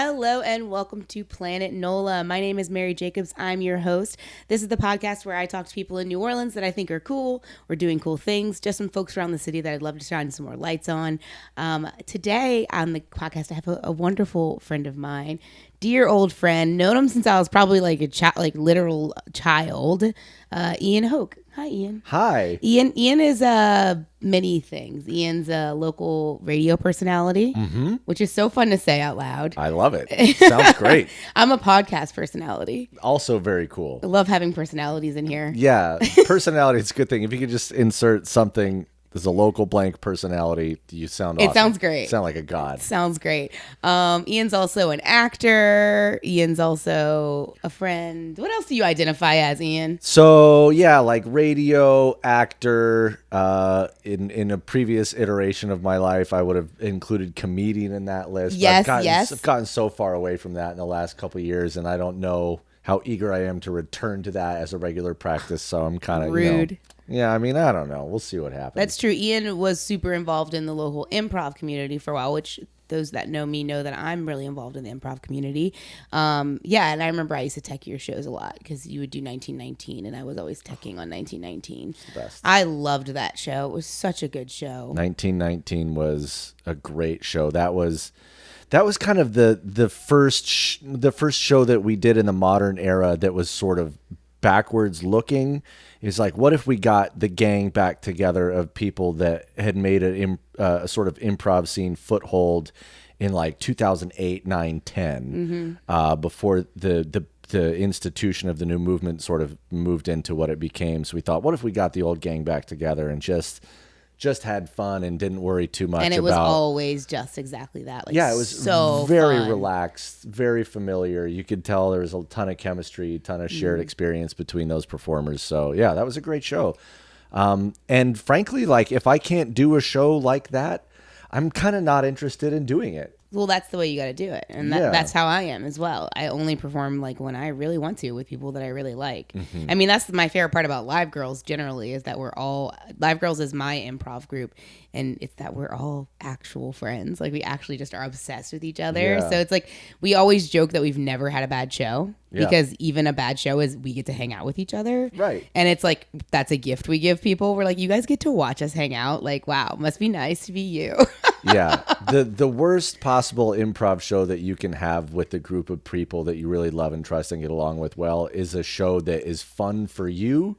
Hello and welcome to Planet NOLA. My name is Mary Jacobs. I'm your host. This is the podcast where I talk to people in New Orleans that I think are cool or doing cool things, just some folks around the city that I'd love to shine some more lights on. Today on the podcast, I have a wonderful friend of mine, dear old friend, known him since I was probably like a literal child, Ian Hoch. Hi, Ian. Hi. Ian is many things. Ian's a local radio personality, which is so fun to say out loud. I love it. Sounds great. I'm a podcast personality. Also very cool. I love having personalities in here. Yeah, personality is a good thing. If you could just insert something, there's a local blank personality, you sound awesome. It sounds great. Sound like a god. Sounds great. Ian's also an actor. Ian's also a friend. What else do you identify as, Ian? So yeah, like radio actor. In a previous iteration of my life, I would have included comedian in that list. Yes, I've gotten so far away from that in the last couple of years, and I don't know how eager I am to return to that as a regular practice. So I'm kind of rude. Yeah, I mean, I don't know. We'll see what happens. That's true. Ian was super involved in the local improv community for a while, which those that know me know that I'm really involved in the improv community. Yeah, and I remember I used to tech your shows a lot because you would do 1919, and I was always teching on 1919. Best. I loved that show. It was such a good show. 1919 was a great show. That was kind of the first show that we did in the modern era that was sort of backwards looking. Is like, what if we got the gang back together of people that had made a sort of improv scene foothold in like 2008, 9, 10, before the institution of the new movement sort of moved into what it became. So we thought, what if we got the old gang back together and just had fun and didn't worry too much about... And it was always just exactly that. Like, yeah, it was so very fun. Relaxed, very familiar. You could tell there was a ton of chemistry, a ton of shared experience between those performers. So yeah, that was a great show. And frankly, like if I can't do a show like that, I'm kind of not interested in doing it. Well, that's the way you got to do it. And that's how I am as well. I only perform like when I really want to with people that I really like. I mean, that's my favorite part about Live Girls generally is that Live Girls is my improv group. And it's that we're all actual friends. Like we actually just are obsessed with each other. Yeah. So it's like we always joke that we've never had a bad show because even a bad show is we get to hang out with each other. Right. And it's like that's a gift we give people. We're like, you guys get to watch us hang out. Like, wow, must be nice to be you. Yeah. The worst possible improv show that you can have with a group of people that you really love and trust and get along with well is a show that is fun for you.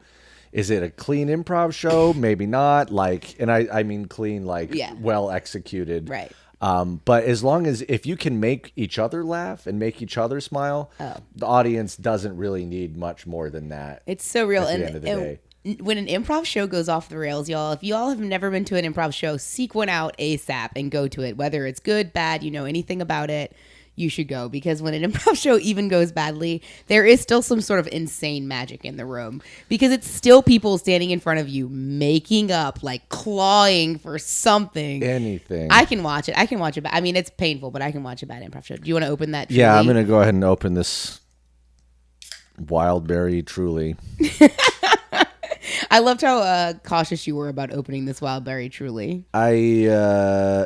Is it a clean improv show? Maybe not. Like, and I mean clean, like well executed. Right. But as long as if you can make each other laugh and make each other smile, the audience doesn't really need much more than that. It's so real. At the end of the day. When an improv show goes off the rails, y'all, if y'all have never been to an improv show, seek one out ASAP and go to it. Whether it's good, bad, you know anything about it, you should go. Because when an improv show even goes badly, there is still some sort of insane magic in the room. Because it's still people standing in front of you, making up, like clawing for something. Anything. I can watch it. I mean, it's painful, but I can watch a bad improv show. Do you want to open that? Truly? Yeah, I'm going to go ahead and open this Wildberry Truly. I loved how cautious you were about opening this Wildberry Truly. I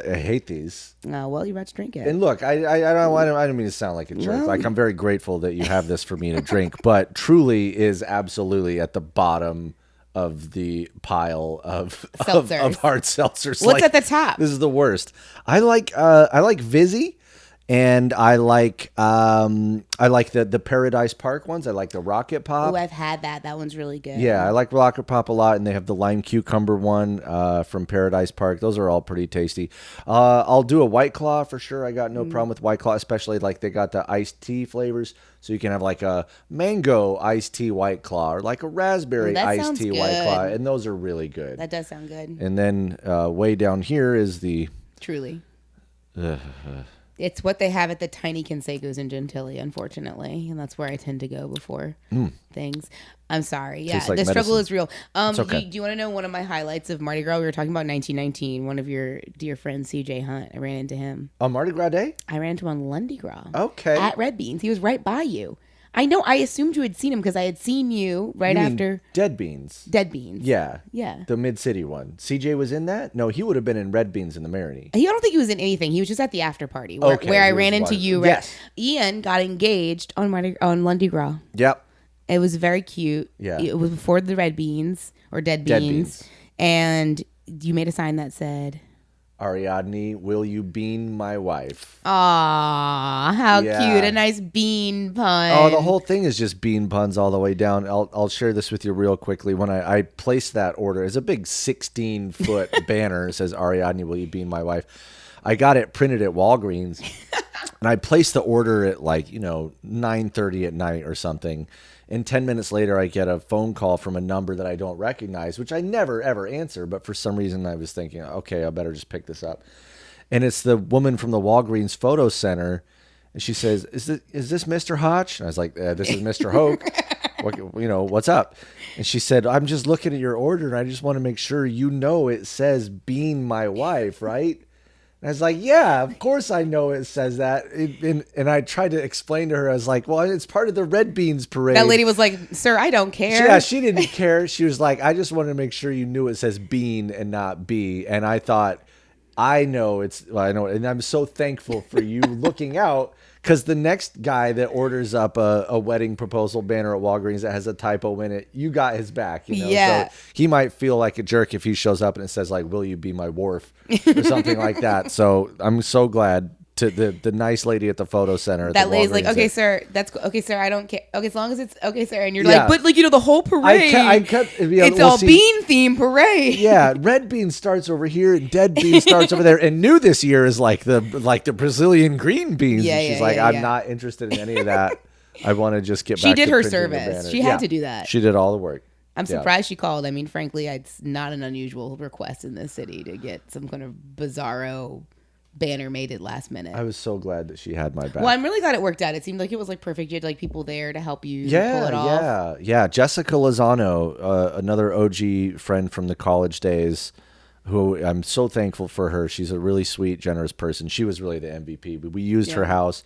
hate these. Well, you're about to drink it. And look, I don't mean to sound like a jerk. Well. Like I'm very grateful that you have this for me to drink, but Truly is absolutely at the bottom of the pile of hard seltzers. What's at the top? This is the worst. I like Vizzy. And I like the Paradise Park ones. I like the Rocket Pop. Oh, I've had that. That one's really good. Yeah, I like Rocket Pop a lot, and they have the lime cucumber one from Paradise Park. Those are all pretty tasty. I'll do a White Claw for sure. I got no problem with White Claw, especially like they got the iced tea flavors. So you can have like a mango iced tea White Claw or like a raspberry iced tea White Claw, and those are really good. That does sound good. And then way down here is the Truly. It's what they have at the tiny Canseco's in Gentilly, unfortunately. And that's where I tend to go before things. I'm sorry. Yeah, like the struggle medicine. is real. It's okay. Do you want to know one of my highlights of Mardi Gras? We were talking about 1919. One of your dear friends, CJ Hunt. I ran into him. On Mardi Gras Day? I ran into him on Lundy Gras. Okay. At Red Beans. He was right by you. I know. I assumed you had seen him because I had seen you right You mean after Dead Beans. Dead Beans. Yeah. Yeah. The Mid-City one. CJ was in that? No, he would have been in Red Beans in the Marinee. I don't think he was in anything. He was just at the after party Okay, where I he was ran into watching. you. Yes. Ian got engaged on Lundi Gras. Yep. It was very cute. Yeah. It was before the Red Beans or Dead Beans. And you made a sign that said, Ariadne, will you bean my wife? "Aw, how Yeah. cute. A nice bean pun." Oh, the whole thing is just bean puns all the way down. I'll share this with you real quickly. When I placed that order, it's a big 16-foot banner. It says, Ariadne, will you bean my wife? I got it printed at Walgreens. And I placed the order at 9:30 at night or something. And 10 minutes later, I get a phone call from a number that I don't recognize, which I never, ever answer. But for some reason, I was thinking, okay, I better just pick this up. And it's the woman from the Walgreens Photo Center. And she says, is this Mr. Hoch? And I was like, this is Mr. Hoch. What's up? And she said, I'm just looking at your order, and I just want to make sure it says bean my wife, right? And I was like, yeah, of course I know it says that. And I tried to explain to her, I was like, well, it's part of the Red Beans parade. That lady was like, "Sir, I don't care." Yeah, she didn't care. She was like, I just wanted to make sure you knew it says bean and not bee. And I thought, I know. And I'm so thankful for you looking out. Because the next guy that orders up a wedding proposal banner at Walgreens that has a typo in it, you got his back. Yeah. So he might feel like a jerk if he shows up and it says will you be my wharf or something like that. So I'm so glad to the nice lady at the photo center. That lady's like, "Okay, sir, okay, sir, I don't care. Okay, as long as it's okay, sir." And you're like, "But the whole parade, it's all bean theme parade." Yeah, Red Bean starts over here, and Dead Bean starts over there. And new this year is like the Brazilian green beans. Yeah, and she's I'm not interested in any of that. I want to just get back. She did to her printing the service. banner. She had to do that. She did all the work. I'm surprised she called. I mean, frankly, it's not an unusual request in this city to get some kind of bizarro banner made at last minute. I was so glad that she had my back. Well, I'm really glad it worked out. It seemed like it was perfect. You had people there to help you pull it off. Yeah. Jessica Lozano, another OG friend from the college days, who I'm so thankful for her. She's a really sweet, generous person. She was really the MVP. We used her house.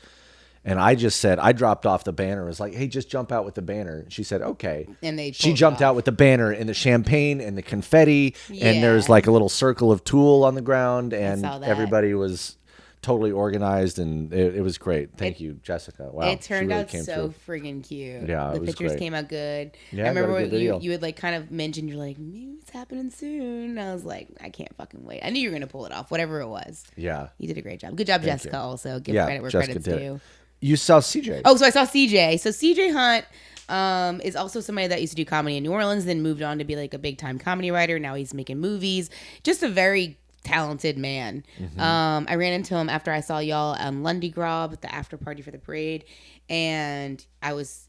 And I just said, I dropped off the banner. I was like, hey, just jump out with the banner. She said, okay. And she jumped out with the banner and the champagne and the confetti. Yeah. And there's a little circle of tulle on the ground. And everybody was totally organized. And it was great. Thank you, Jessica. Wow. It turned out so friggin' cute. Yeah, the pictures came out good. Yeah, I remember you had kind of mentioned, you're like, maybe it's happening soon. And I was like, I can't fucking wait. I knew you were going to pull it off, whatever it was. Yeah. You did a great job. Good job, Jessica, also. Give credit where credit's due. You saw CJ. Oh, so I saw CJ. So CJ Hunt is also somebody that used to do comedy in New Orleans, then moved on to be a big time comedy writer. Now he's making movies. Just a very talented man. Mm-hmm. I ran into him after I saw y'all on Lundi Gras at the after party for the parade, and I was,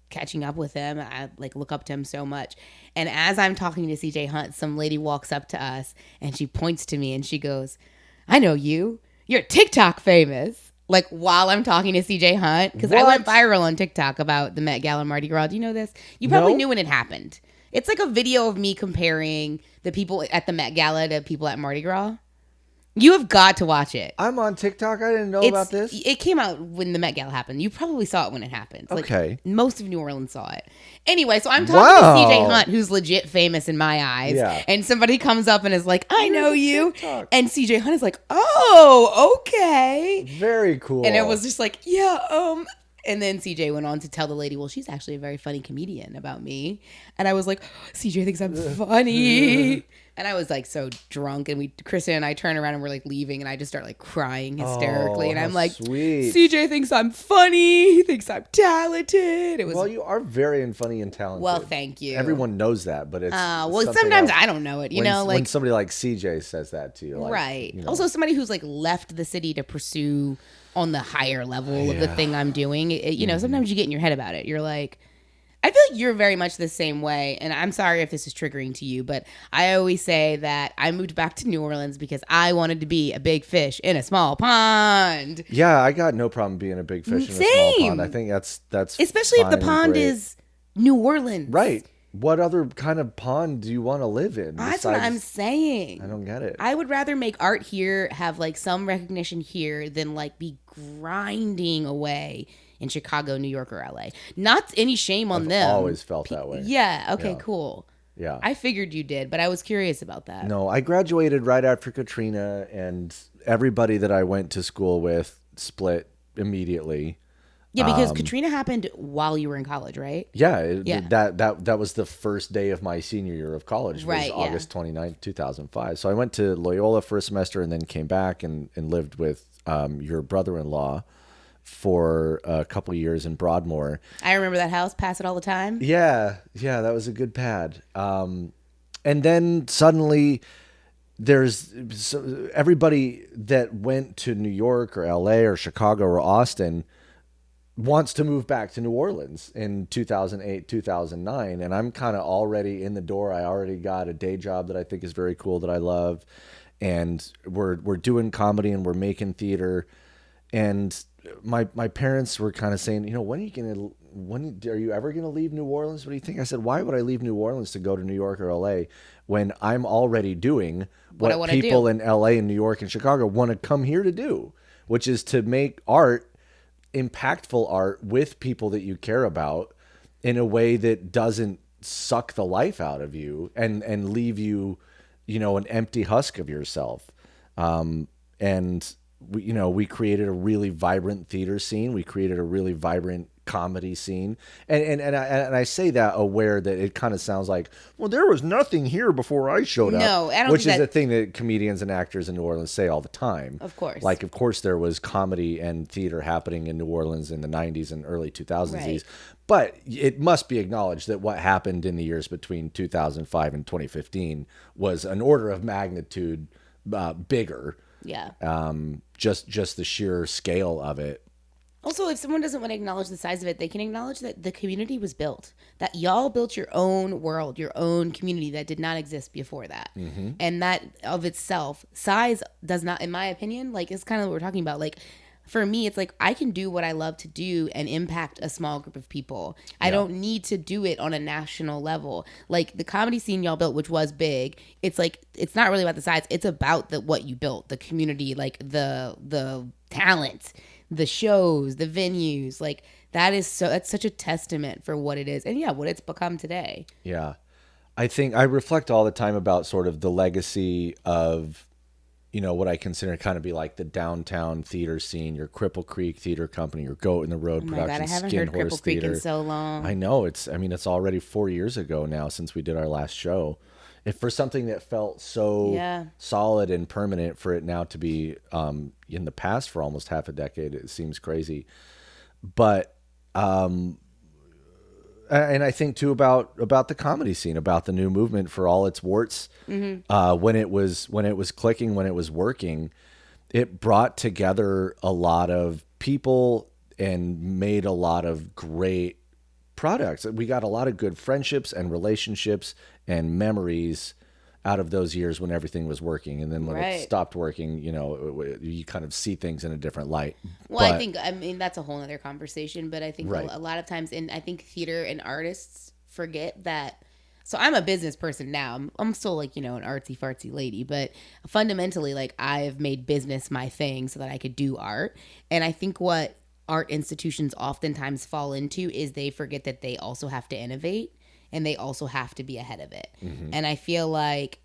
catching up with him. I look up to him so much. And as I'm talking to CJ Hunt, some lady walks up to us and she points to me and she goes, "I know you. You're TikTok famous." While I'm talking to CJ Hunt, because I went viral on TikTok about the Met Gala Mardi Gras. Do you know this? You probably knew when it happened. It's a video of me comparing the people at the Met Gala to people at Mardi Gras. You have got to watch it. I'm on TikTok. I didn't know about this. It came out when the Met Gala happened. You probably saw it when it happened. Okay. Most of New Orleans saw it. Anyway, so I'm talking to CJ Hunt, who's legit famous in my eyes. Yeah. And somebody comes up and is like, "I know you." TikTok. And CJ Hunt is like, "Oh, okay." Very cool. And it was just yeah, and then CJ went on to tell the lady, "Well, she's actually a very funny comedian," about me. And I was like, "CJ thinks I'm funny." And I was so drunk, and Kristen and I turn around and we're leaving, and I just start crying hysterically. And I'm like, sweet. CJ thinks I'm funny. He thinks I'm talented. It was you are very funny and talented. Well, thank you. Everyone knows that, but it's sometimes else. I don't know it. When somebody like CJ says that to you, right? Also, somebody who's left the city to pursue on the higher level of the thing I'm doing. Sometimes you get in your head about it. You're like, I feel like you're very much the same way, and I'm sorry if this is triggering to you, but I always say that I moved back to New Orleans because I wanted to be a big fish in a small pond. Yeah, I got no problem being a big fish in a small pond. I think that's especially if the pond is New Orleans. Right. What other kind of pond do you want to live in? That's what I'm saying. I don't get it. I would rather make art here, have like some recognition here, than like be grinding away in Chicago, New York, or LA. Not any shame on them. I've always felt that way. Yeah. Okay, Yeah. cool. Yeah. I figured you did, but I was curious about that. No, I graduated right after Katrina, and everybody that I went to school with split immediately. Yeah, because Katrina happened while you were in college, right? Yeah, Yeah. That was the first day of my senior year of college, was Right, yeah. August 29th, 2005. So I went to Loyola for a semester and then came back and lived with your brother-in-law for a couple years in Broadmoor. I remember that house, pass it all the time. Yeah, that was a good pad. And then suddenly everybody that went to New York or LA or Chicago or Austin wants to move back to New Orleans in 2008, 2009. And I'm kind of already in the door. I already got a day job that I think is very cool, that I love. And we're doing comedy and we're making theater. And my parents were kind of saying, when are you ever going to leave New Orleans? What do you think? I said, why would I leave New Orleans to go to New York or LA when I'm already doing what people in LA and New York and Chicago want to come here to do, which is to make art, impactful art with people that you care about in a way that doesn't suck the life out of you and leave you, an empty husk of yourself. And we created a really vibrant theater scene. We created a really vibrant comedy scene. And I say that aware that it kind of sounds like, well, there was nothing here before I showed up. No, I don't which think is a thing that comedians and actors in New Orleans say all the time. Of course. Like, of course, there was comedy and theater happening in New Orleans in the 90s and early 2000s. Right. But it must be acknowledged that what happened in the years between 2005 and 2015 was an order of magnitude bigger. Yeah. Just the sheer scale of it. Also, if someone doesn't want to acknowledge the size of it, they can acknowledge that the community was built, that y'all built your own world, your own community that did not exist before that. Mm-hmm. And that of itself, size does not, in my opinion, like, it's kind of what we're talking about. Like, for me, it's like I can do what I love to do and impact a small group of people. I don't need to do it on a national level. Like the comedy scene y'all built, which was big, it's like, it's not really about the size. It's about what you built, the community, like the talent, the shows, the venues. Like that's such a testament for what it is. And yeah, what it's become today. Yeah. I think I reflect all the time about sort of the legacy of, what I consider kind of be like the downtown theater scene, your Cripple Creek Theater Company, your Goat in the Road Oh my production, God, I haven't Skin heard Horse Cripple Creek Theater. in so long. I know it's already 4 years ago now since we did our last show. If for something that felt so solid and permanent, for it now to be in the past for almost half a decade, it seems crazy. But and I think too about the comedy scene, about the new movement for all its warts. Mm-hmm. When it was clicking, when it was working, it brought together a lot of people and made a lot of great products. We got a lot of good friendships and relationships and memories out of those years when everything was working. And then when it stopped working, you kind of see things in a different light. Well, I mean, that's a whole other conversation, but I think a lot of times, and I think theater and artists forget that. So I'm a business person now. I'm still like, an artsy fartsy lady, but fundamentally, like I've made business my thing so that I could do art. And I think what art institutions oftentimes fall into is they forget that they also have to innovate and they also have to be ahead of it. Mm-hmm. And I feel like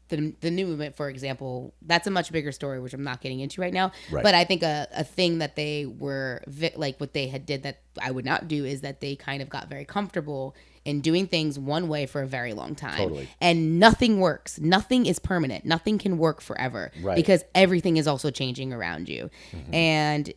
the new movement, for example, that's a much bigger story, which I'm not getting into right now. Right. But I think a thing that they were like what they had did that I would not do is that they kind of got very comfortable in doing things one way for a very long time. Totally. And nothing works. Nothing is permanent. Nothing can work forever because everything is also changing around you. Mm-hmm. And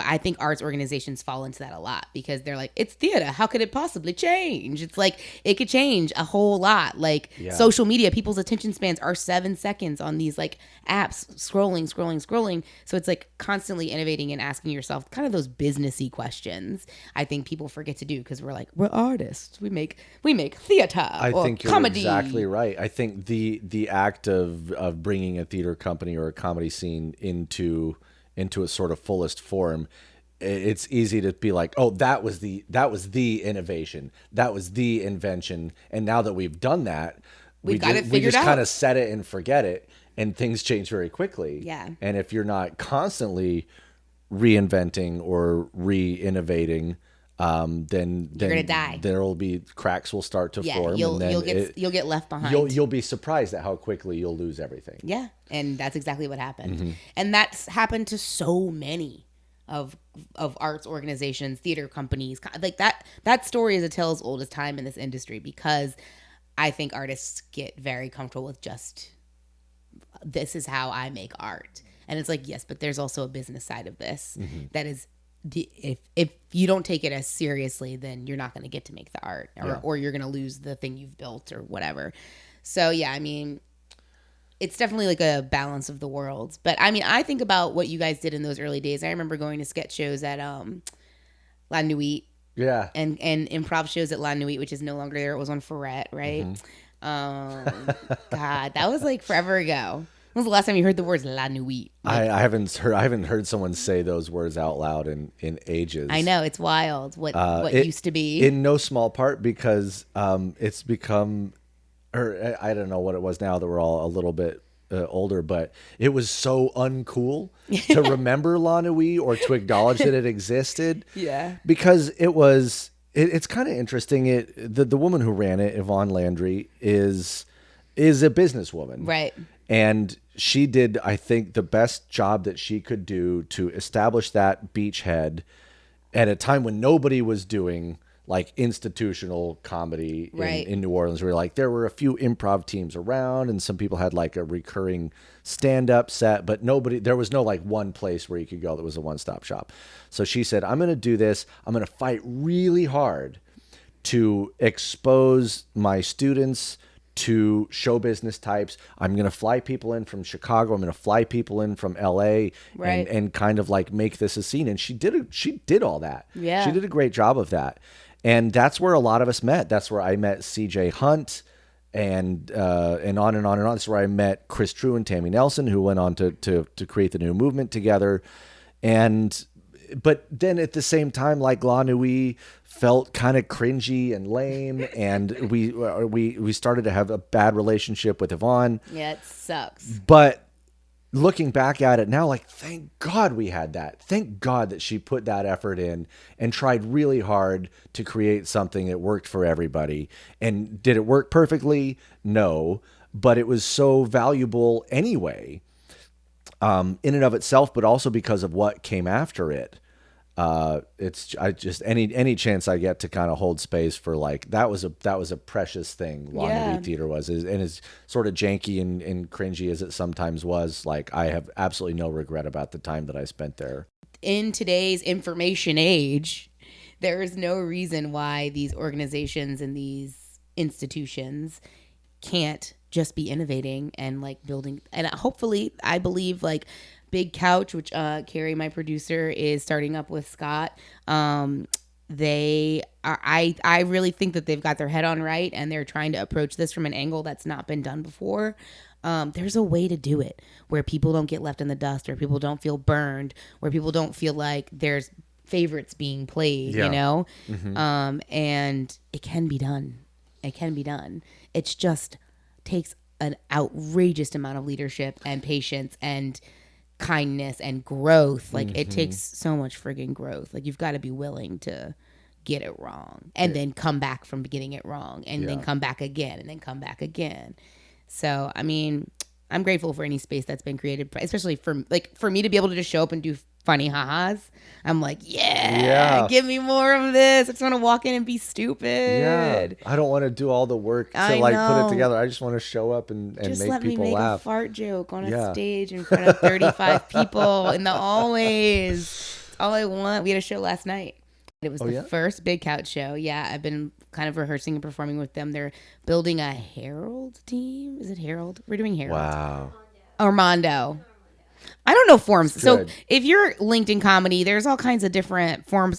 I think arts organizations fall into that a lot because they're like, it's theater. How could it possibly change? It's like, it could change a whole lot. Like social media, people's attention spans are 7 seconds on these like apps, scrolling. So it's like constantly innovating and asking yourself kind of those businessy questions. I think people forget to do because we're like, we're artists. We make theater or think you're comedy. Exactly right. I think the act of bringing a theater company or a comedy scene into its sort of fullest form it's easy to be like, oh, that was the innovation, that was the invention, and now that we've done that, We've got it we figured just kind out. of set it and forget it, and things change very quickly. Yeah. And if you're not constantly reinventing or re-innovating, then You're gonna die. There'll be cracks will start to form, you'll and then you'll get left behind. you'll be surprised at how quickly you'll lose everything. Yeah, and that's exactly what happened. And that's happened to so many of arts organizations, theater companies. Like that story is a tale as old as time in this industry, because I think artists get very comfortable with just, this is how I make art. And it's like, yes, but there's also a business side of this that is, if you don't take it as seriously, then you're not going to get to make the art, or you're going to lose the thing you've built or whatever. So yeah, I mean, it's definitely like a balance of the worlds. But I mean, I think about what you guys did in those early days. I remember going to sketch shows at La Nuit. Yeah. And improv shows at La Nuit, which is no longer there. It was on Ferret, right? God, that was like forever ago. When was the last time you heard the words La Nuit? Like, I haven't heard someone say those words out loud in ages. I know, it's wild what used to be. In no small part because it's become, or I don't know what it was now that we're all a little bit older, but it was so uncool to remember La Nuit or to acknowledge that it existed. Yeah. Because it's kind of interesting. The woman who ran it, Yvonne Landry, is a businesswoman. Right. And she did, I think, the best job that she could do to establish that beachhead at a time when nobody was doing like institutional comedy in New Orleans. Where like there were a few improv teams around, and some people had like a recurring stand-up set, but there was no like one place where you could go that was a one-stop shop. So she said, I'm going to do this. I'm going to fight really hard to expose my students to show business types. I'm going to fly people in from Chicago. I'm going to fly people in from LA, and kind of like make this a scene. And she did all that. Yeah. She did a great job of that. And that's where a lot of us met. That's where I met CJ Hunt and on and on and on. That's where I met Chris True and Tammy Nelson, who went on to create the new movement together. But then at the same time, like La Nuit felt kind of cringy and lame, and we started to have a bad relationship with Yvonne. Yeah, it sucks. But looking back at it now, like, thank God we had that. Thank God that she put that effort in and tried really hard to create something that worked for everybody. And did it work perfectly? No, but it was so valuable anyway, in and of itself, but also because of what came after it. I just any chance I get to kind of hold space for like that was a precious thing. La Nuit Theater was, and as sort of janky and cringy as it sometimes was, like I have absolutely no regret about the time that I spent there. In today's information age, there is no reason why these organizations and these institutions can't just be innovating and like building. And hopefully, I believe like Big Couch, which Carrie, my producer, is starting up with Scott. They are, I really think that they've got their head on right, and they're trying to approach this from an angle that's not been done before. There's a way to do it where people don't get left in the dust, or people don't feel burned, where people don't feel like there's favorites being played, you know? Mm-hmm. And it can be done. It can be done. It's just takes an outrageous amount of leadership and patience and kindness and growth. Like it takes so much friggin' growth. Like you've got to be willing to get it wrong and then come back from getting it wrong and then come back again and then come back again. So, I mean, I'm grateful for any space that's been created, especially for me to be able to just show up and do funny ha-has. I'm like, give me more of this. I just want to walk in and be stupid. Yeah. I don't want to do all the work to put it together. I just want to show up and just make let people me make laugh. A fart joke on a stage in front of 35 people in the hallways. That's all I want. We had a show last night. It was the first Big Couch show. Yeah, I've been kind of rehearsing and performing with them. They're building a Herald team. Is it Herald? We're doing Herald. Wow. Armando. I don't know forms. So good. if you're linked in comedy, there's all kinds of different forms.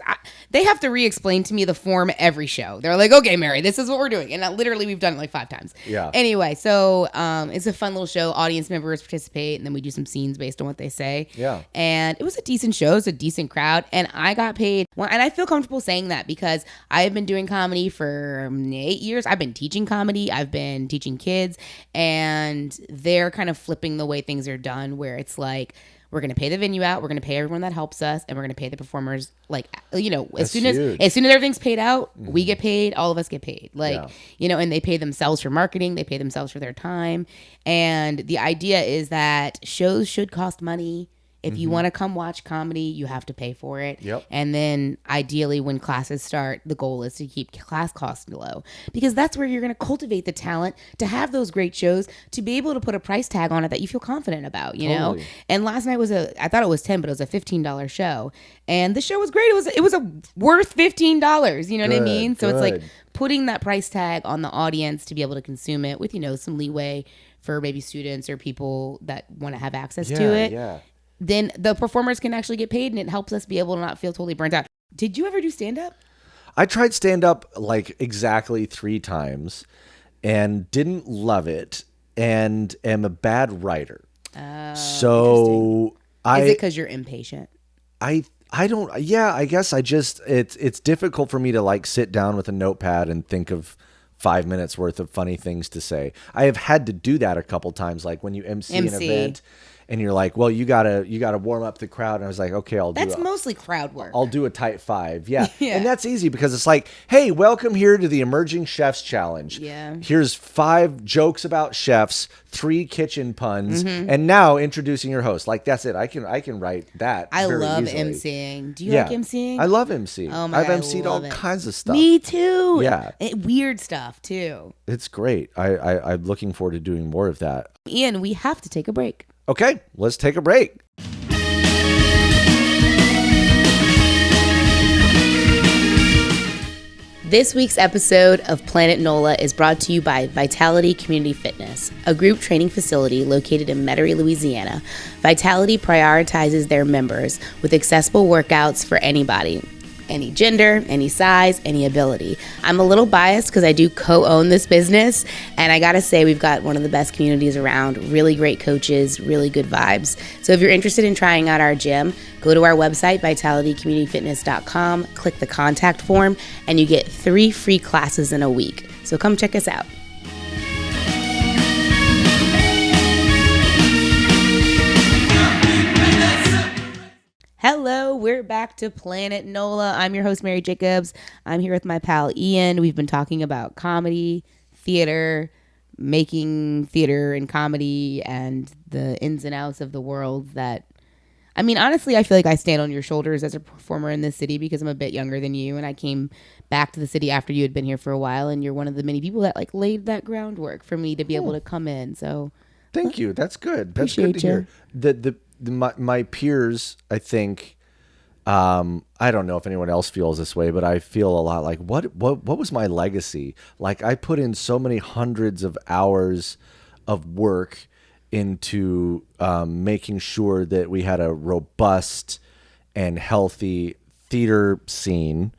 They have to re-explain to me the form every show. They're like, okay, Mary, this is what we're doing. And literally we've done it like 5 times. Yeah. Anyway, so it's a fun little show. Audience members participate, and then we do some scenes based on what they say. Yeah. And it was a decent show. It was a decent crowd. And I got paid. And I feel comfortable saying that because I have been doing comedy for 8 years. I've been teaching comedy. I've been teaching kids. And they're kind of flipping the way things are done, where it's like, we're going to pay the venue out. We're going to pay everyone that helps us, and we're going to pay the performers. Like, as soon as everything's paid out, we get paid. All of us get paid. And they pay themselves for marketing. They pay themselves for their time. And the idea is that shows should cost money. If you want to come watch comedy, you have to pay for it. Yep. And then ideally when classes start, the goal is to keep class costs low, because that's where you're going to cultivate the talent to have those great shows, to be able to put a price tag on it that you feel confident about, you know? And last night I thought it was 10, but it was a $15 show. And the show was great. It was worth $15. You know what I mean? So it's like putting that price tag on the audience to be able to consume it with, some leeway for maybe students or people that want to have access to it. Yeah. Then the performers can actually get paid, and it helps us be able to not feel totally burnt out. Did you ever do stand-up? I tried stand-up like exactly 3 times and didn't love it, and am a bad writer. So Is it because you're impatient? I don't, yeah, I guess it's difficult for me to like sit down with a notepad and think of 5 minutes worth of funny things to say. I have had to do that a couple times, like when you MC an event. And you're like, well, you gotta warm up the crowd. And I was like, okay, That's mostly crowd work. I'll do a tight 5. Yeah. And that's easy because it's like, hey, welcome here to the Emerging Chefs Challenge. Yeah. Here's 5 jokes about chefs, 3 kitchen puns, and now introducing your host. Like, that's it. I can write that. I very love easily. MCing. Do you like MCing? I love MCing. Oh my I've God, MC'd all kinds of stuff. Me too. Yeah. Weird stuff too. It's great. I'm looking forward to doing more of that. Ian, we have to take a break. Okay, let's take a break. This week's episode of Planet NOLA is brought to you by Vitality Community Fitness, a group training facility located in Metairie, Louisiana. Vitality prioritizes their members with accessible workouts for anybody. Any gender, any size, any ability. I'm a little biased because I do co-own this business, and I gotta say we've got one of the best communities around, really great coaches, really good vibes. So if you're interested in trying out our gym, go to our website, vitalitycommunityfitness.com, click the contact form, and you get 3 free classes in a week. So come check us out. Hello, we're back to Planet NOLA. I'm your host, Mary Jacobs. I'm here with my pal, Ian. We've been talking about comedy, theater, making theater and comedy, and the ins and outs of the world that, I mean, honestly, I feel like I stand on your shoulders as a performer in this city because I'm a bit younger than you, and I came back to the city after you had been here for a while, and you're one of the many people that like laid that groundwork for me to be able to come in. So thank you. That's good. That's good to hear. My peers, I think, I don't know if anyone else feels this way, but I feel a lot like, what was my legacy? Like, I put in so many hundreds of hours of work into making sure that we had a robust and healthy theater scene.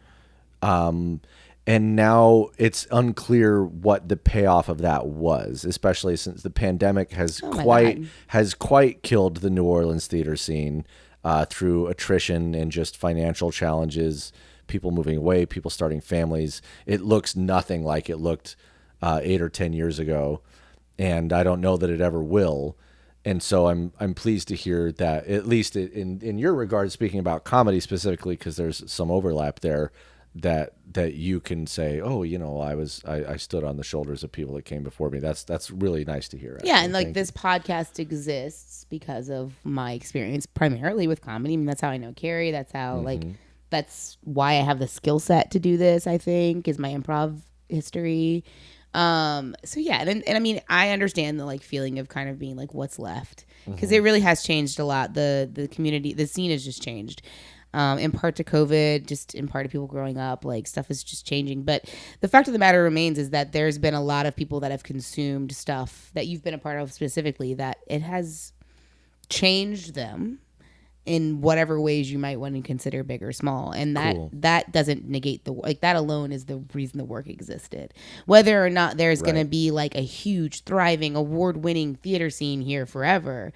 And now it's unclear what the payoff of that was, especially since the pandemic has quite killed the New Orleans theater scene through attrition and just financial challenges, people moving away, people starting families. It looks nothing like it looked 8 or 10 years ago, and I don't know that it ever will. And so I'm pleased to hear that, at least in your regard, speaking about comedy specifically, because there's some overlap there, that you can say, oh, you know, I stood on the shoulders of people that came before me. That's really nice to hear. Actually. Yeah, and like this podcast exists because of my experience primarily with comedy. I mean, that's how I know Carrie. That's how that's why I have the skill set to do this, I think, is my improv history. So yeah, and I mean, I understand the like feeling of kind of being like, what's left? Because it really has changed a lot. The community, the scene has just changed. In part to COVID, just in part to people growing up, like stuff is just changing. But the fact of the matter remains is that there's been a lot of people that have consumed stuff that you've been a part of specifically that it has changed them in whatever ways you might want to consider big or small. And Cool. that doesn't negate that alone is the reason the work existed. Whether or not there's going to be like a huge, thriving, award-winning theater scene here forever,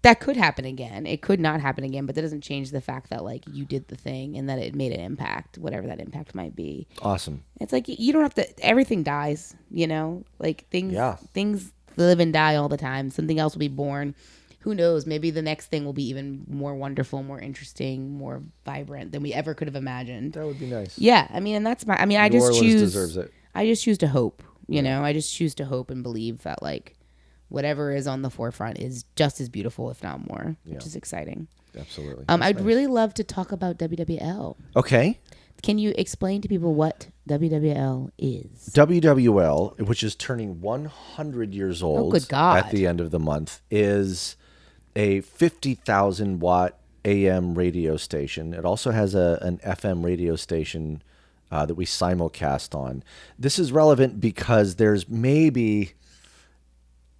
that could happen again. It could not happen again, but that doesn't change the fact that like you did the thing and that it made an impact, whatever that impact might be. Awesome. It's like you don't have to, everything dies, like things live and die all the time. Something else will be born. Who knows? Maybe the next thing will be even more wonderful, more interesting, more vibrant than we ever could have imagined. That would be nice. Yeah, I mean, and that's my. I mean, New Orleans deserves it. I just choose to hope. I just choose to hope and believe that like whatever is on the forefront is just as beautiful, if not more, which is exciting. Absolutely. I'd really love to talk about WWL. Okay. Can you explain to people what WWL is? WWL, which is turning 100 years old good God. at the end of the month, is a 50,000 watt AM radio station. It also has an FM radio station that we simulcast on. This is relevant because there's maybe,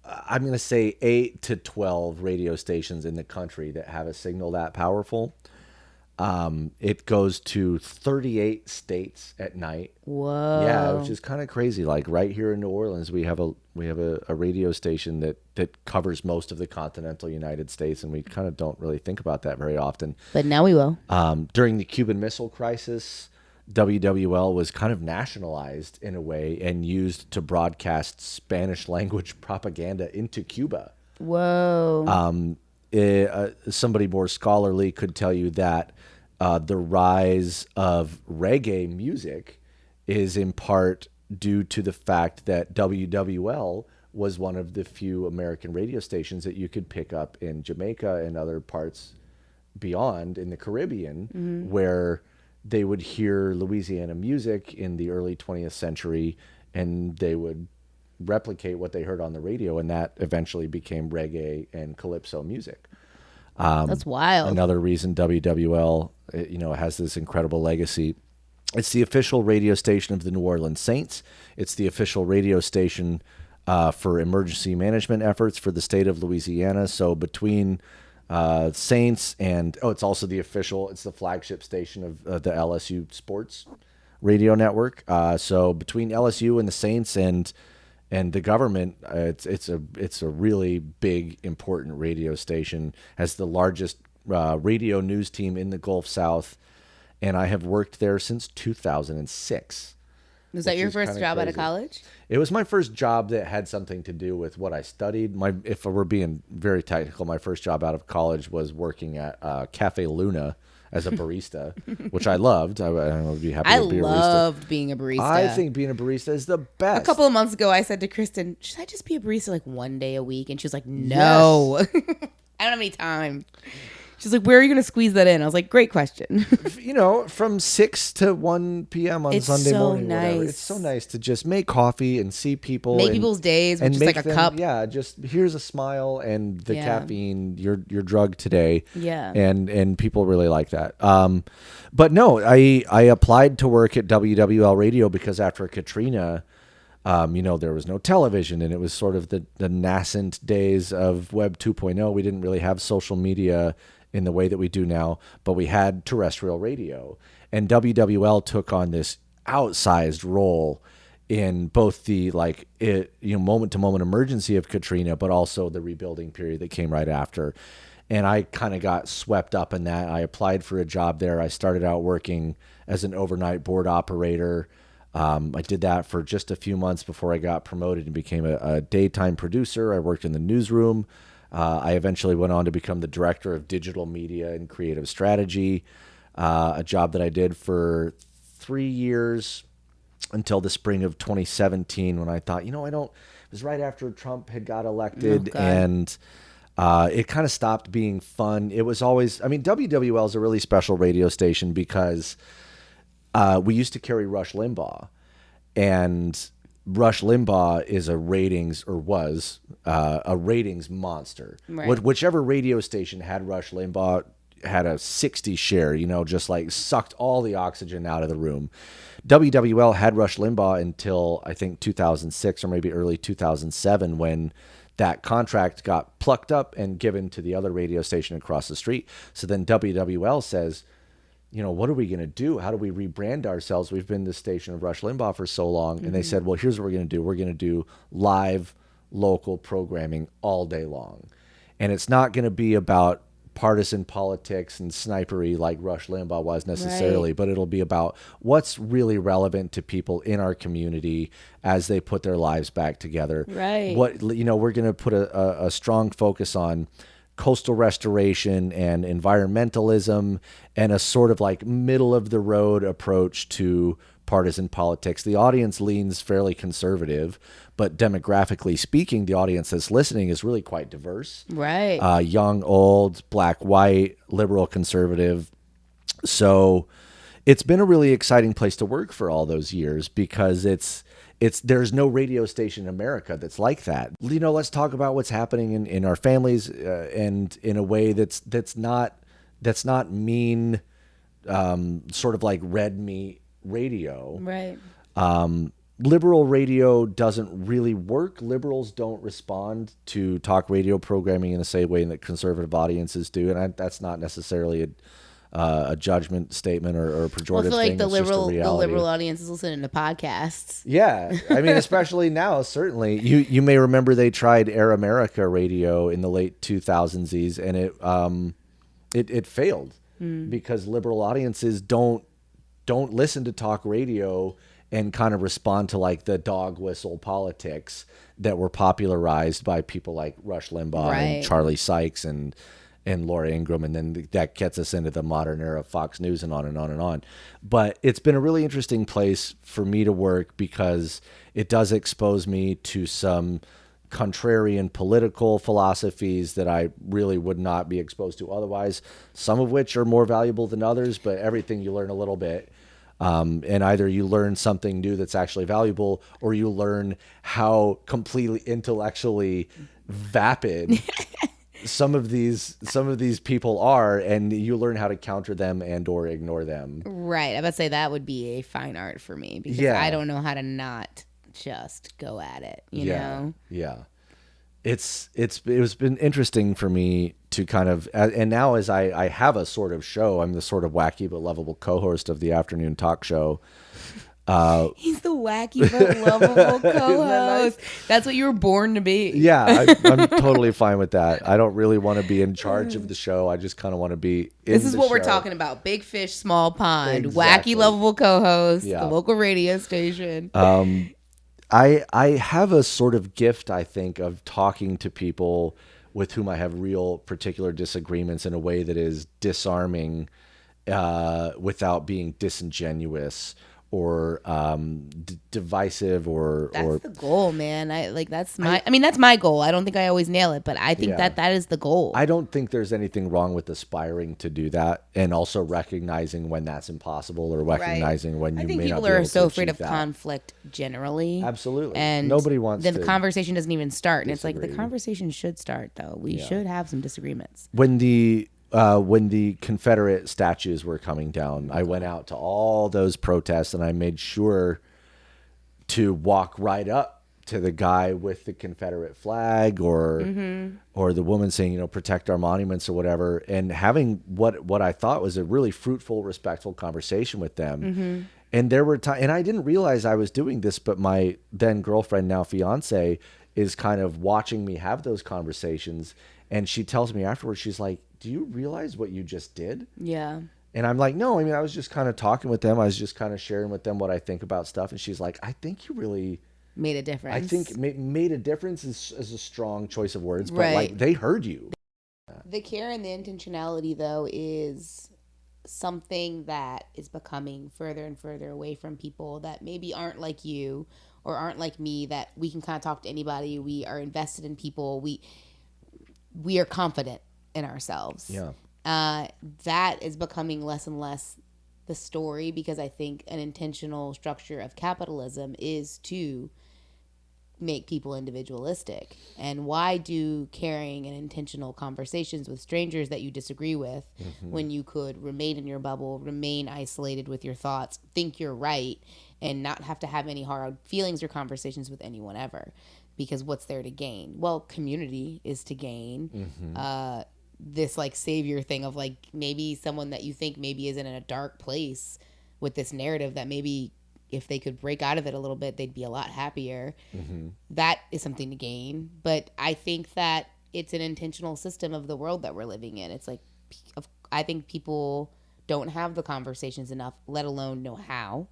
I'm going to say 8 to 12 radio stations in the country that have a signal that powerful. It goes to 38 states at night. Whoa. Yeah, which is kind of crazy. Like right here in New Orleans, we have a radio station that covers most of the continental United States, and we kind of don't really think about that very often. But now we will. During the Cuban Missile Crisis, WWL was kind of nationalized in a way and used to broadcast Spanish language propaganda into Cuba. Whoa. Somebody more scholarly could tell you that the rise of reggae music is in part due to the fact that WWL was one of the few American radio stations that you could pick up in Jamaica and other parts beyond in the Caribbean, where they would hear Louisiana music in the early 20th century and they would replicate what they heard on the radio, and that eventually became reggae and calypso music. That's wild. Another reason WWL, has this incredible legacy. It's the official radio station of the New Orleans Saints. It's the official radio station for emergency management efforts for the state of Louisiana. So between Saints and it's also it's the flagship station of the LSU sports radio network. So between LSU and the Saints and the government, it's a really big, important radio station. Has the largest radio news team in the Gulf South, and I have worked there since 2006. Was that your first job out of college? It was my first job that had something to do with what I studied. If we're being very technical, my first job out of college was working at Cafe Luna as a barista, which I loved. I would be happy to be a barista. I loved being a barista. I think being a barista is the best. A couple of months ago, I said to Kristen, should I just be a barista like one day a week? And she was like, no. Yes. I don't have any time. She's like, where are you going to squeeze that in? I was like, great question. From 6 to 1 p.m. on Sunday morning. Nice. Whatever. It's so nice to just make coffee and see people. Make people's days with just like a cup. Yeah, just here's a smile and the caffeine, your drug today. Yeah. And people really like that. But no, I applied to work at WWL Radio because after Katrina, there was no television, and it was sort of the nascent days of Web 2.0. We didn't really have social media in the way that we do now, but we had terrestrial radio, and WWL took on this outsized role in both the moment to moment emergency of Katrina, but also the rebuilding period that came right after. And I kind of got swept up in that. I applied for a job there. I started out working as an overnight board operator. I did that for just a few months before I got promoted and became a daytime producer. I worked in the newsroom. I eventually went on to become the director of digital media and creative strategy, a job that I did for 3 years until the spring of 2017 when I thought, it was right after Trump had got elected, and it kind of stopped being fun. It was always, WWL is a really special radio station because we used to carry Rush Limbaugh, and Rush Limbaugh is was a ratings monster. Right. Whichever radio station had Rush Limbaugh had a 60 share, just like sucked all the oxygen out of the room. WWL had Rush Limbaugh until I think 2006 or maybe early 2007 when that contract got plucked up and given to the other radio station across the street. So then WWL says, what are we going to do? How do we rebrand ourselves? We've been the station of Rush Limbaugh for so long. And they said, well, here's what we're going to do. We're going to do live local programming all day long. And it's not going to be about partisan politics and snipery like Rush Limbaugh was necessarily, but it'll be about what's really relevant to people in our community as they put their lives back together. Right. We're going to put a strong focus on coastal restoration and environmentalism and a sort of like middle of the road approach to partisan politics. The audience leans fairly conservative, but demographically speaking, the audience that's listening is really quite diverse. Right. Young, old, black, white, liberal, conservative. So it's been a really exciting place to work for all those years because there's no radio station in America that's like that. Let's talk about what's happening in our families and in a way that's not mean, sort of like red meat radio. Right. Liberal radio doesn't really work. Liberals don't respond to talk radio programming in the same way that conservative audiences do, and that's not necessarily a judgment statement or a pejorative Well, I feel like thing. the liberal audience is listening to podcasts. Yeah, I mean, especially now. Certainly, you may remember they tried Air America radio in the late 2000s, and it failed because liberal audiences don't listen to talk radio and kind of respond to like the dog whistle politics that were popularized by people like Rush Limbaugh and Charlie Sykes and Laura Ingraham, and then that gets us into the modern era of Fox News and on and on and on. But it's been a really interesting place for me to work because it does expose me to some contrarian political philosophies that I really would not be exposed to otherwise, some of which are more valuable than others, but everything you learn a little bit. And either you learn something new that's actually valuable, or you learn how completely intellectually vapid some of these people are, and you learn how to counter them and or ignore them. Right. I would say that would be a fine art for me because I don't know how to not just go at it, you know? Yeah. It's been interesting for me to kind of, and now as I have a sort of show, I'm the sort of wacky but lovable co-host of the afternoon talk show. He's the wacky but lovable co-host. That's what you were born to be. Yeah, I'm totally fine with that. I don't really want to be in charge of the show. I just kind of want to be in This is the what we're show. talking about. Big fish, small pond. Exactly. Wacky, lovable co-host. Yeah. The local radio station. I have a sort of gift, I think, of talking to people with whom I have real particular disagreements in a way that is disarming without being disingenuous or divisive or That's the goal, man. That's my goal. I don't think I always nail it, but I think that is the goal. I don't think there's anything wrong with aspiring to do that, and also recognizing when that's impossible or recognizing when you may not be able to achieve that. I think people are so afraid of conflict generally. Absolutely. And nobody wants then to the conversation doesn't even start. And disagree. it's like the conversation should start though. We should have some disagreements. When the Confederate statues were coming down, I went out to all those protests and I made sure to walk right up to the guy with the Confederate flag or the woman saying, protect our monuments or whatever, and having what I thought was a really fruitful, respectful conversation with them. And there were times, and I didn't realize I was doing this, but my then girlfriend, now fiance, is kind of watching me have those conversations. And she tells me afterwards, she's like, do you realize what you just did? Yeah. And I'm like, no, I was just kind of talking with them. I was just kind of sharing with them what I think about stuff. And she's like, I think you really made a difference. I think made a difference is a strong choice of words, but like they heard you. The care and the intentionality, though, is something that is becoming further and further away from people that maybe aren't like you or aren't like me, that we can kind of talk to anybody. We are invested in people. We are confident in ourselves. Yeah. That is becoming less and less the story, because I think an intentional structure of capitalism is to make people individualistic. And why do caring and intentional conversations with strangers that you disagree with when you could remain in your bubble, remain isolated with your thoughts, think you're right, and not have to have any hard feelings or conversations with anyone ever? because what's there to gain? Well, community is to gain. Mm-hmm. This like savior thing of like maybe someone that you think maybe is in a dark place with this narrative that maybe if they could break out of it a little bit, they'd be a lot happier. Mm-hmm. That is something to gain. But I think that it's an intentional system of the world that we're living in. It's like, I think people don't have the conversations enough, let alone know how,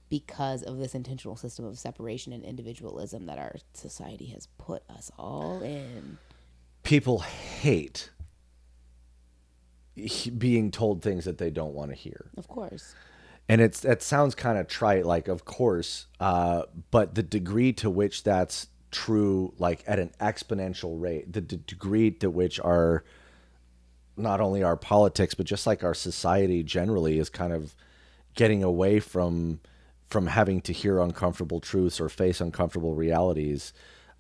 because of this intentional system of separation and individualism that our society has put us all in. People hate being told things that they don't want to hear. Of course. And it sounds kind of trite, like, of course, but the degree to which that's true, like at an exponential rate, the degree to which our, not only our politics, but just like our society generally is kind of getting away from having to hear uncomfortable truths or face uncomfortable realities.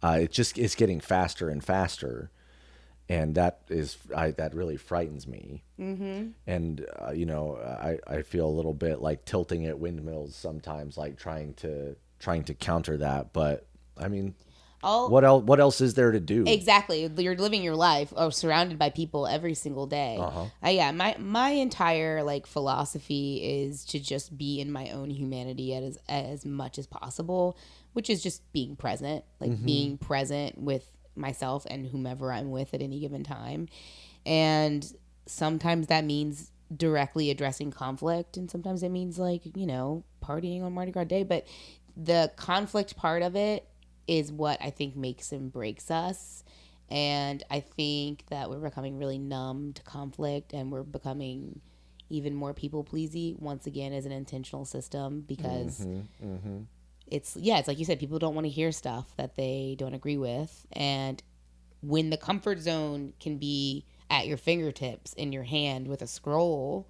It just is getting faster and faster. And that really frightens me. Mm-hmm. And, I feel a little bit like tilting at windmills sometimes, like trying to counter that. But I mean, what else is there to do? Exactly. You're living your life surrounded by people every single day. Uh-huh. My entire like philosophy is to just be in my own humanity as much as possible, which is just being present, like mm-hmm. being present with myself and whomever I'm with at any given time. And sometimes that means directly addressing conflict, and sometimes it means like, partying on Mardi Gras Day. But the conflict part of it is what I think makes and breaks us. And I think that we're becoming really numb to conflict, and we're becoming even more people pleasy once again as an intentional system, because mm-hmm. Mm-hmm. it's like you said, people don't want to hear stuff that they don't agree with. And when the comfort zone can be at your fingertips in your hand with a scroll,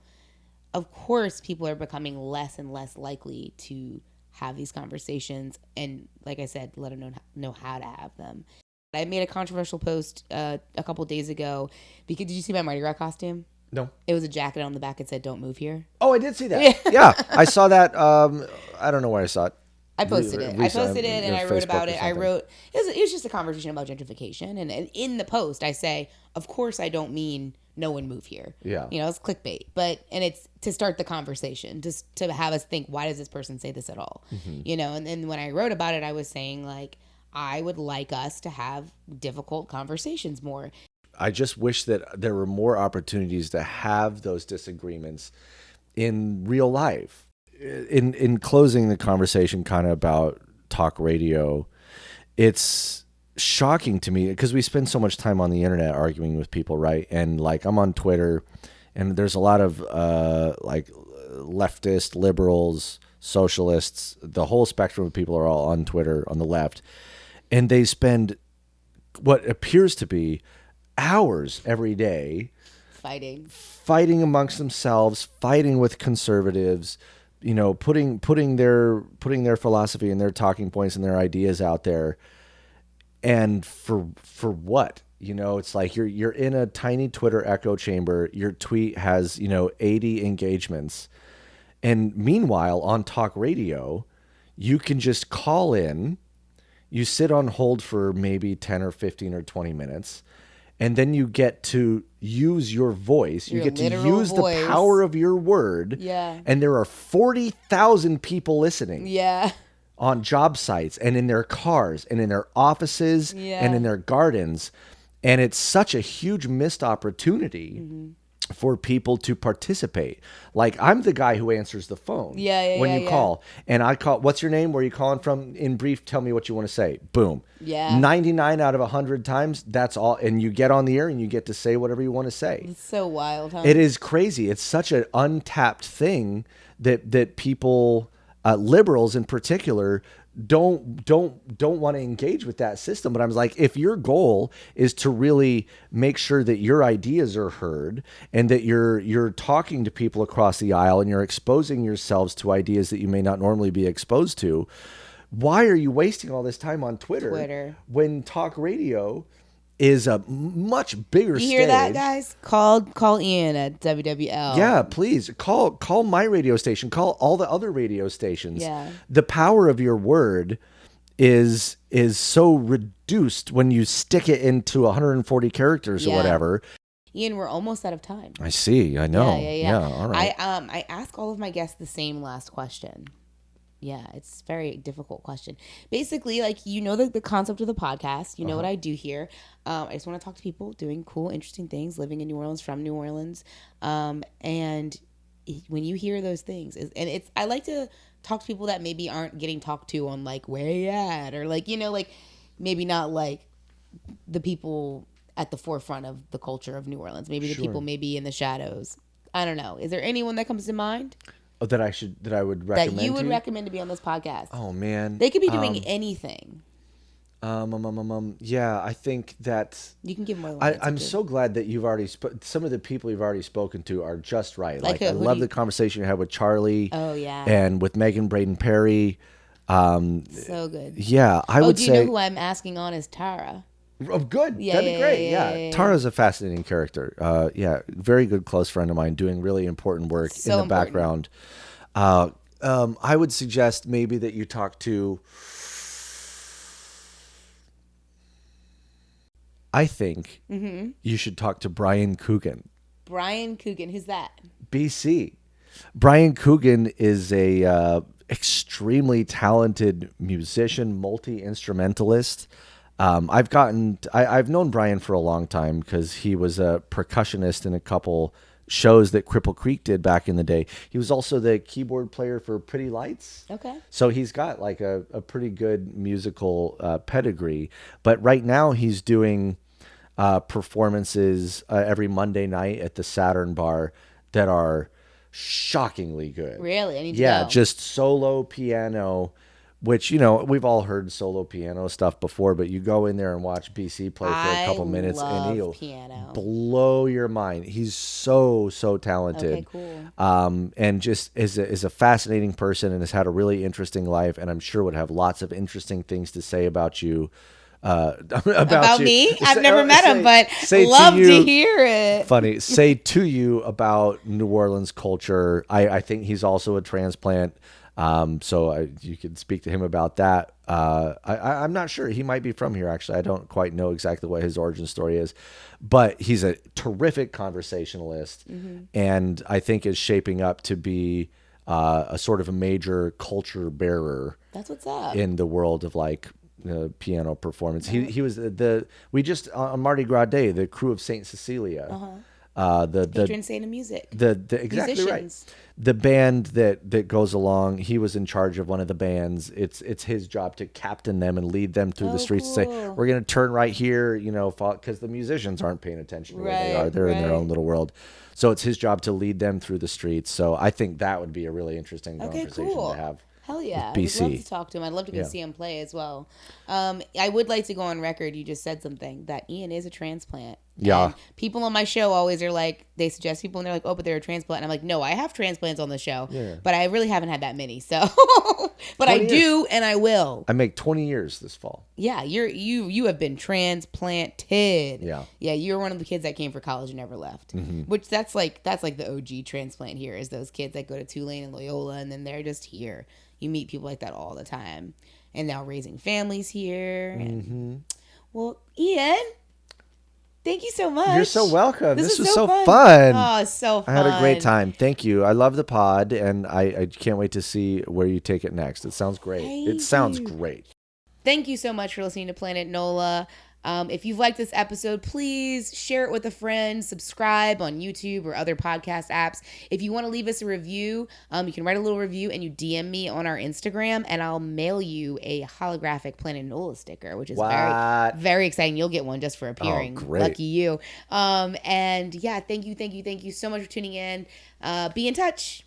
of course people are becoming less and less likely to have these conversations, and like I said, let them know how to have them. I made a controversial post a couple days ago because, did you see my Mardi Gras costume? No. It was a jacket on the back that said "Don't move here." Oh, I did see that. Yeah, I saw that. I don't know where I saw it. I posted it. And I wrote about it. It was just a conversation about gentrification. And in the post, I say, of course, I don't mean no one move here. Yeah. It's clickbait. And it's to start the conversation, just to have us think, why does this person say this at all? Mm-hmm. And then when I wrote about it, I was saying, like, I would like us to have difficult conversations more. I just wish that there were more opportunities to have those disagreements in real life. In closing the conversation kind of about talk radio, it's shocking to me because we spend so much time on the internet arguing with people, right? And like, I'm on Twitter, and there's a lot of like leftist, liberals, socialists, the whole spectrum of people are all on Twitter on the left, and they spend what appears to be hours every day fighting amongst themselves, fighting with conservatives, putting their philosophy and their talking points and their ideas out there. And for what? It's like you're in a tiny Twitter echo chamber. Your tweet has, 80 engagements. And meanwhile, on talk radio, you can just call in, you sit on hold for maybe 10 or 15 or 20 minutes, and then you get to use your voice. You get to use the power of your word. Yeah. And there are 40,000 people listening. Yeah. On job sites and in their cars and in their offices and in their gardens. And it's such a huge missed opportunity for people to participate. Like, I'm the guy who answers the phone when you call. And I call, what's your name? Where are you calling from? In brief, tell me what you want to say. Boom. Yeah. 99 out of 100 times, that's all. And you get on the air and you get to say whatever you want to say. It's so wild, huh? It is crazy. It's such an untapped thing that people, liberals in particular, don't want to engage with that system. But I'm like, if your goal is to really make sure that your ideas are heard and that you're talking to people across the aisle and you're exposing yourselves to ideas that you may not normally be exposed to, why are you wasting all this time on Twitter. When talk radio is a much bigger stage? You hear that, guys? Call Ian at WWL. Yeah, please call my radio station. Call all the other radio stations. Yeah. The power of your word is so reduced when you stick it into 140 characters or whatever. Ian, we're almost out of time. I see. I know. Yeah. All right. I ask all of my guests the same last question. Yeah, it's a very difficult question. Basically, like, the concept of the podcast. You know what I do here. I just want to talk to people doing cool, interesting things, living in New Orleans, from New Orleans. And when you hear those things, I like to talk to people that maybe aren't getting talked to on, like, where you at, or, like, like, maybe not like the people at the forefront of the culture of New Orleans. Maybe the people maybe in the shadows. I don't know. Is there anyone that comes to mind? Oh, that I would recommend that you would recommend to be on this podcast? Oh man, they could be doing anything. Yeah, I think that you can give more. I'm so glad that you've already some of the people you've already spoken to are just right. Like I love the conversation you had with Charlie. Oh yeah, and with Megan Braden Perry. So good. Yeah, I would say. Do you know who I'm asking on is Tara? Oh, good. Yeah, that'd be great. Yeah. Tara's a fascinating character. Yeah, very good close friend of mine, doing really important work in the background. I would suggest maybe that you talk to. I think you should talk to Brian Coogan. Brian Coogan, who's that? BC. Brian Coogan is a extremely talented musician, multi-instrumentalist. I've known Brian for a long time because he was a percussionist in a couple shows that Cripple Creek did back in the day. He was also the keyboard player for Pretty Lights. Okay. So he's got like a pretty good musical pedigree. But right now he's doing performances every Monday night at the Saturn Bar that are shockingly good. Really? I need to know. Just solo piano, which, we've all heard solo piano stuff before, but you go in there and watch BC play for a couple minutes and he'll blow your mind. He's so talented. Okay, cool. And just is a fascinating person and has had a really interesting life, and I'm sure would have lots of interesting things to say about you. About me? I've never met him, but love to hear it. Funny. Say to you about New Orleans culture. I think he's also a transplant. So you could speak to him about that. I'm not sure. He might be from here, actually. I don't quite know exactly what his origin story is. But he's a terrific conversationalist, and I think is shaping up to be a sort of a major culture bearer. That's what's up. In the world of, like, piano performance. He was we just on Mardi Gras Day, the crew of Saint Cecilia. The patron saint of music. The exactly musicians. Right. The band that goes along. He was in charge of one of the bands. It's his job to captain them and lead them through the streets. Cool. To say, we're going to turn right here, because the musicians aren't paying attention to where they are. They're in their own little world. So it's his job to lead them through the streets. So I think that would be a really interesting conversation to have. Hell yeah. BC. I'd love to talk to him. I'd love to go see him play as well. I would like to go on record. You just said something that Ian is a transplant. Yeah. And people on my show always are like, they suggest people and they're like, oh, but they're a transplant. And I'm like, no, I have transplants on the show, but I really haven't had that many. So, but I do, and I will. I make 20 years this fall. Yeah. You have been transplanted. Yeah. Yeah. You're one of the kids that came for college and never left, which that's like the OG transplant here is those kids that go to Tulane and Loyola and then they're just here. You meet people like that all the time. And now raising families here. And, well, Ian, thank you so much. You're so welcome. This was so fun. Oh, so fun. I had a great time. Thank you. I love the pod, and I can't wait to see where you take it next. It sounds great. It sounds great. Thank you so much for listening to Planet NOLA. If you've liked this episode, please share it with a friend, subscribe on YouTube or other podcast apps. If you want to leave us a review, you can write a little review and you DM me on our Instagram and I'll mail you a holographic Planet NOLA sticker, which is very, very exciting. You'll get one just for appearing. Oh, great. Lucky you. And yeah, thank you so much for tuning in. Be in touch.